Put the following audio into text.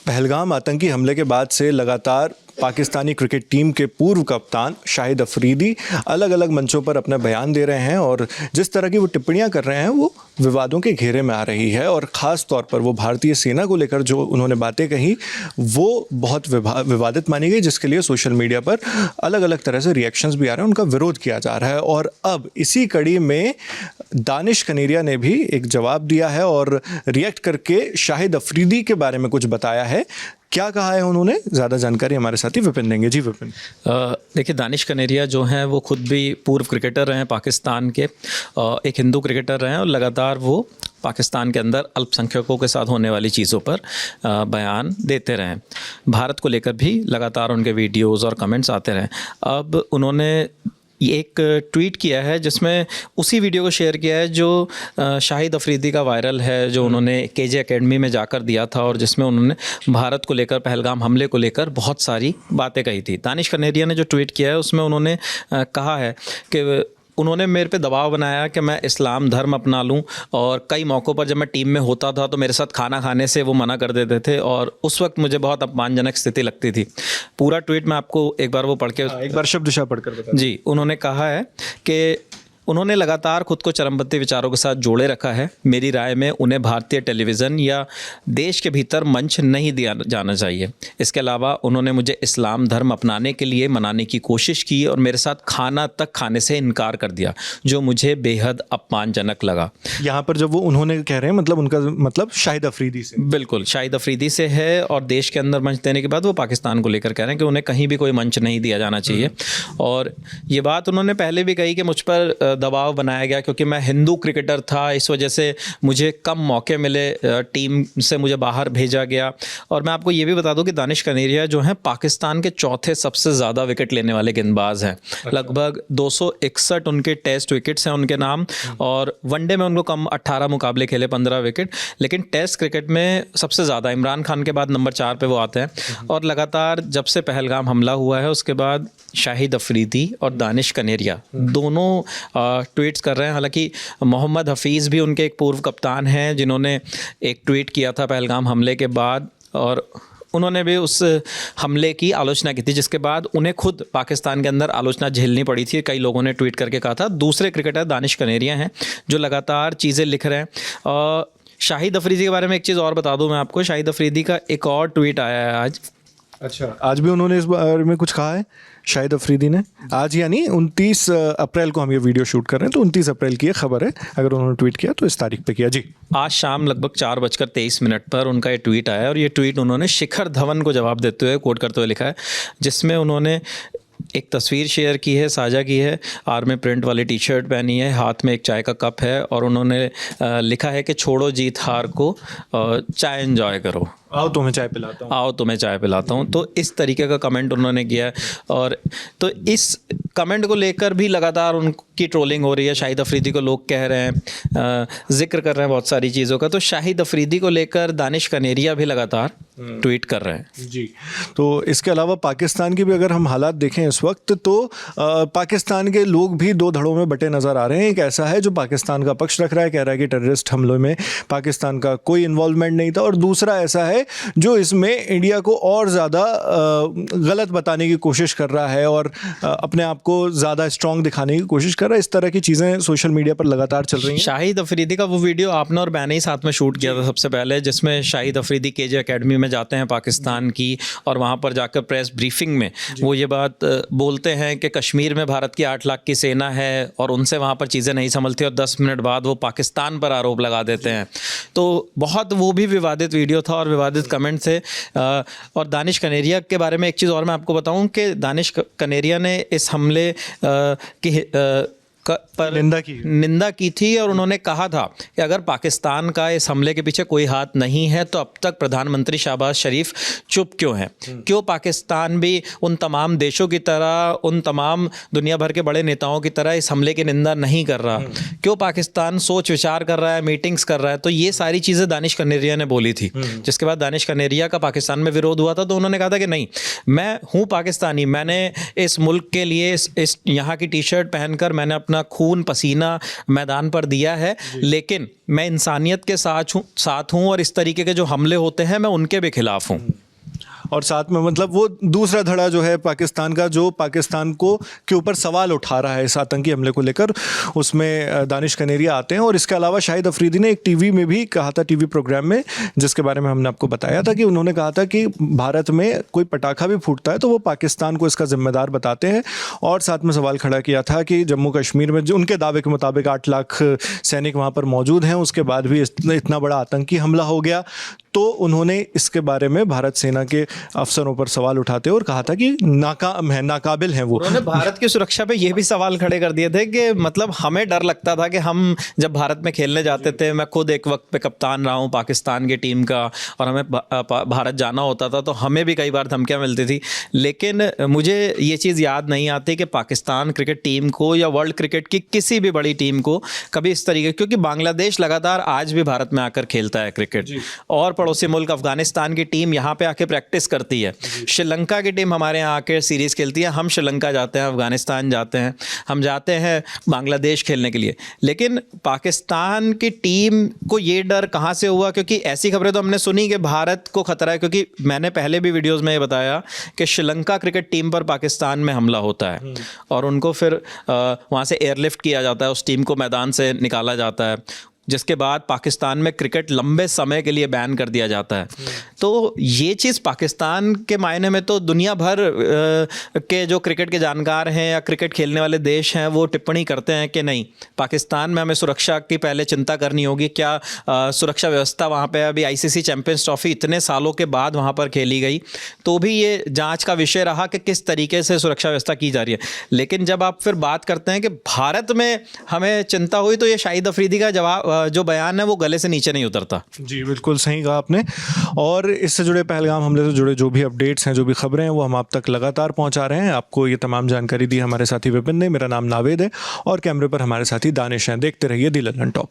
पहलगाम आतंकी हमले के बाद से लगातार पाकिस्तानी क्रिकेट टीम के पूर्व कप्तान शाहिद अफरीदी अलग अलग मंचों पर अपना बयान दे रहे हैं और जिस तरह की वो टिप्पणियां कर रहे हैं वो विवादों के घेरे में आ रही है। और ख़ास तौर पर वो भारतीय सेना को लेकर जो उन्होंने बातें कही वो बहुत विवादित मानी गई, जिसके लिए सोशल मीडिया पर अलग अलग तरह से रिएक्शंस भी आ रहे हैं, उनका विरोध किया जा रहा है। और अब इसी कड़ी में दानिश कनेरिया ने भी एक जवाब दिया है और रिएक्ट करके शाहिद अफरीदी के बारे में कुछ बताया है। क्या कहा है उन्होंने, ज़्यादा जानकारी हमारे साथी विपिन देंगे। जी विपिन। देखिए, दानिश कनेरिया जो हैं वो खुद भी पूर्व क्रिकेटर रहे हैं पाकिस्तान के, एक हिंदू क्रिकेटर रहे हैं और लगातार वो पाकिस्तान के अंदर अल्पसंख्यकों के साथ होने वाली चीज़ों पर बयान देते रहे। भारत को लेकर भी लगातार उनके वीडियोज़ और कमेंट्स आते रहे। अब उन्होंने एक ट्वीट किया है जिसमें उसी वीडियो को शेयर किया है जो शाहिद अफरीदी का वायरल है, जो उन्होंने केजे एकेडमी में जाकर दिया था और जिसमें उन्होंने भारत को लेकर, पहलगाम हमले को लेकर बहुत सारी बातें कही थी। दानिश कनेरिया ने जो ट्वीट किया है उसमें उन्होंने कहा है कि उन्होंने मेरे पे दबाव बनाया कि मैं इस्लाम धर्म अपना लूं और कई मौक़ों पर जब मैं टीम में होता था तो मेरे साथ खाना खाने से वो मना कर देते थे और उस वक्त मुझे बहुत अपमानजनक स्थिति लगती थी। पूरा ट्वीट मैं आपको एक बार वो पढ़ के एक बार शब्दशः पढ़कर बता। जी, उन्होंने कहा है कि उन्होंने लगातार खुद को चरमपंथी विचारों के साथ जोड़े रखा है। मेरी राय में उन्हें भारतीय टेलीविज़न या देश के भीतर मंच नहीं दिया जाना चाहिए। इसके अलावा उन्होंने मुझे इस्लाम धर्म अपनाने के लिए मनाने की कोशिश की और मेरे साथ खाना तक खाने से इनकार कर दिया, जो मुझे बेहद अपमानजनक लगा। यहाँ पर जब वो उन्होंने कह रहे हैं, मतलब उनका मतलब शाहिद अफरीदी से, बिल्कुल शाहिद अफरीदी से है और देश के अंदर मंच देने के बाद वो पाकिस्तान को लेकर कह रहे हैं कि उन्हें कहीं भी कोई मंच नहीं दिया जाना चाहिए। और ये बात उन्होंने पहले भी कही कि मुझ पर दबाव बनाया गया क्योंकि मैं हिंदू क्रिकेटर था, इस वजह से मुझे कम मौके मिले, टीम से मुझे बाहर भेजा गया। और मैं आपको ये भी बता दूं कि दानिश कनेरिया जो हैं पाकिस्तान के चौथे सबसे ज़्यादा विकेट लेने वाले गेंदबाज हैं। लगभग 261 उनके टेस्ट विकेट्स हैं उनके नाम, और वनडे में उनको कम 18 मुकाबले खेले, 15 विकेट, लेकिन टेस्ट क्रिकेट में सबसे ज़्यादा इमरान खान के बाद नंबर 4 पे वो आते हैं। और लगातार जब से पहलगाम हमला हुआ है उसके बाद शाहिद अफरीदी और दानिश कनेरिया दोनों ट्वीट्स कर रहे हैं। हालांकि मोहम्मद हफीज़ भी उनके एक पूर्व कप्तान हैं जिन्होंने एक ट्वीट किया था पहलगाम हमले के बाद और उन्होंने भी उस हमले की आलोचना की थी, जिसके बाद उन्हें खुद पाकिस्तान के अंदर आलोचना झेलनी पड़ी थी। कई लोगों ने ट्वीट करके कहा था। दूसरे क्रिकेटर दानिश कनेरिया हैं जो लगातार चीज़ें लिख रहे हैं। शाहिद अफरीदी के बारे में एक चीज़ और बता दूं मैं आपको, शाहिद अफरीदी का एक और ट्वीट आया है आज। अच्छा, आज भी उन्होंने इस बारे में कुछ कहा है शाहिद अफरीदी ने? आज यानी 29 अप्रैल को हम ये वीडियो शूट कर रहे हैं, तो 29 अप्रैल की ये खबर है। अगर उन्होंने ट्वीट किया तो इस तारीख पे किया। जी, आज शाम लगभग 4:23 पर उनका ये ट्वीट आया और ये ट्वीट उन्होंने शिखर धवन को जवाब देते हुए कोट करते हुए लिखा है, जिसमें उन्होंने एक तस्वीर शेयर की है, साझा की है। आर्मी प्रिंट वाली टी शर्ट पहनी है, हाथ में एक चाय का कप है और उन्होंने लिखा है कि छोड़ो जीत हार को, चाय एंजॉय करो, आओ तुम्हें चाय पिलाता हूँ, आओ तुम्हें चाय पिलाता हूँ। तो इस तरीके का कमेंट उन्होंने किया है और तो इस कमेंट को लेकर भी लगातार उनकी ट्रोलिंग हो रही है। शाहिद अफरीदी को लोग कह रहे हैं, जिक्र कर रहे हैं बहुत सारी चीज़ों का। तो शाहिद अफरीदी को लेकर दानिश कनेरिया भी लगातार ट्वीट कर रहे हैं। जी, तो इसके अलावा पाकिस्तान की भी अगर हम हालात देखें इस वक्त, तो पाकिस्तान के लोग भी दो धड़ों में बटे नज़र आ रहे हैं। एक ऐसा है जो पाकिस्तान का पक्ष रख रहा है, कह रहा है कि टेररिस्ट हमलों में पाकिस्तान का कोई इन्वॉल्वमेंट नहीं था, और दूसरा ऐसा है जो इसमें इंडिया को और ज़्यादा गलत बताने की कोशिश कर रहा है और अपने आप को ज़्यादा स्ट्रॉन्ग दिखाने की कोशिश कर रहा है। इस तरह की चीज़ें सोशल मीडिया पर लगातार चल रही हैं। शाहिद अफरीदी का वो वीडियो आपने और मैंने ही साथ में शूट किया था सबसे पहले, जिसमें शाहिद अफरीदी केजे एकेडमी में जाते हैं पाकिस्तान की और वहाँ पर जाकर प्रेस ब्रीफिंग में वो ये बात बोलते हैं कि कश्मीर में भारत की 8 लाख की सेना है और उनसे वहाँ पर चीज़ें नहीं संभलती, और 10 मिनट बाद वो पाकिस्तान पर आरोप लगा देते हैं। तो बहुत वो भी विवादित वीडियो था और विवादित कमेंट थे। और दानिश कनेरिया के बारे में एक चीज़ और मैं आपको बताऊं कि दानिश कनेरिया ने इस हमले की पर निंदा की थी और उन्होंने कहा था कि अगर पाकिस्तान का इस हमले के पीछे कोई हाथ नहीं है तो अब तक प्रधानमंत्री शहबाज शरीफ चुप क्यों हैं? क्यों पाकिस्तान भी उन तमाम देशों की तरह, उन तमाम दुनिया भर के बड़े नेताओं की तरह इस हमले की निंदा नहीं कर रहा? क्यों पाकिस्तान सोच विचार कर रहा है, मीटिंग्स कर रहा है? तो ये सारी चीज़ें दानिश कनेरिया ने बोली थी, जिसके बाद दानिश कनेरिया का पाकिस्तान में विरोध हुआ था। तो उन्होंने कहा था कि नहीं, मैं हूँ पाकिस्तानी, मैंने इस मुल्क के लिए इस यहाँ की टी शर्ट पहनकर मैंने अपना खून पसीना मैदान पर दिया है, लेकिन मैं इंसानियत के साथ हूँ और इस तरीके के जो हमले होते हैं मैं उनके भी खिलाफ हूँ। और साथ में मतलब वो दूसरा धड़ा जो है पाकिस्तान का, जो पाकिस्तान को के ऊपर सवाल उठा रहा है इस आतंकी हमले को लेकर, उसमें दानिश कनेरिया आते हैं। और इसके अलावा शाहिद अफरीदी ने एक टीवी में भी कहा था, टीवी प्रोग्राम में, जिसके बारे में हमने आपको बताया था, कि उन्होंने कहा था कि भारत में कोई पटाखा भी फूटता है तो वो पाकिस्तान को इसका जिम्मेदार बताते हैं। और साथ में सवाल खड़ा किया था कि जम्मू कश्मीर में जो उनके दावे के मुताबिक 8 लाख सैनिक वहाँ पर मौजूद हैं, उसके बाद भी इतना बड़ा आतंकी हमला हो गया। तो उन्होंने इसके बारे में भारत सेना के अफसरों पर सवाल उठाते और कहा था कि नाकाम है, नाकाबिल हैं वो। उन्होंने भारत की सुरक्षा पे ये भी सवाल खड़े कर दिए थे कि मतलब हमें डर लगता था कि हम जब भारत में खेलने जाते थे, मैं खुद एक वक्त पे कप्तान रहा हूँ पाकिस्तान की टीम का, और हमें भारत जाना होता था तो हमें भी कई बार धमकियाँ मिलती थी। लेकिन मुझे ये चीज़ याद नहीं आती कि पाकिस्तान क्रिकेट टीम को या वर्ल्ड क्रिकेट की किसी भी बड़ी टीम को कभी इस तरीके, क्योंकि बांग्लादेश लगातार आज भी भारत में आकर खेलता है क्रिकेट, और पड़ोसी मुल्क अफगानिस्तान की टीम यहाँ पे आके प्रैक्टिस करती है, श्रीलंका की टीम हमारे यहाँ आके सीरीज़ खेलती है, हम श्रीलंका जाते हैं, अफगानिस्तान जाते हैं, हम जाते हैं बांग्लादेश खेलने के लिए। लेकिन पाकिस्तान की टीम को ये डर कहाँ से हुआ? क्योंकि ऐसी खबरें तो हमने सुनी कि भारत को खतरा है, क्योंकि मैंने पहले भी वीडियोस में ये बताया कि श्रीलंका क्रिकेट टीम पर पाकिस्तान में हमला होता है और उनको फिर वहाँ से एयरलिफ्ट किया जाता है, उस टीम को मैदान से निकाला जाता है, जिसके बाद पाकिस्तान में क्रिकेट लंबे समय के लिए बैन कर दिया जाता है। तो ये चीज़ पाकिस्तान के मायने में तो दुनिया भर के जो क्रिकेट के जानकार हैं या क्रिकेट खेलने वाले देश हैं वो टिप्पणी करते हैं कि नहीं, पाकिस्तान में हमें सुरक्षा की पहले चिंता करनी होगी। क्या सुरक्षा व्यवस्था वहाँ पे, अभी आईसीसी चैंपियंस ट्रॉफी इतने सालों के बाद वहाँ पर खेली गई तो भी ये जाँच का विषय रहा कि किस तरीके से सुरक्षा व्यवस्था की जा रही है। लेकिन जब आप फिर बात करते हैं कि भारत में हमें चिंता हुई, तो ये शाहिद अफरीदी का जवाब जो बयान है वो गले से नीचे नहीं उतरता। जी बिल्कुल सही कहा आपने। और इससे जुड़े पहलगाम हमले से जुड़े जो भी अपडेट्स हैं, जो भी खबरें हैं, वो हम आप तक लगातार पहुंचा रहे हैं। आपको ये तमाम जानकारी दी हमारे साथी विपिन ने। मेरा नाम नावेद है और कैमरे पर हमारे साथी दानिश हैं। देखते रहिए दी लंदन टॉप।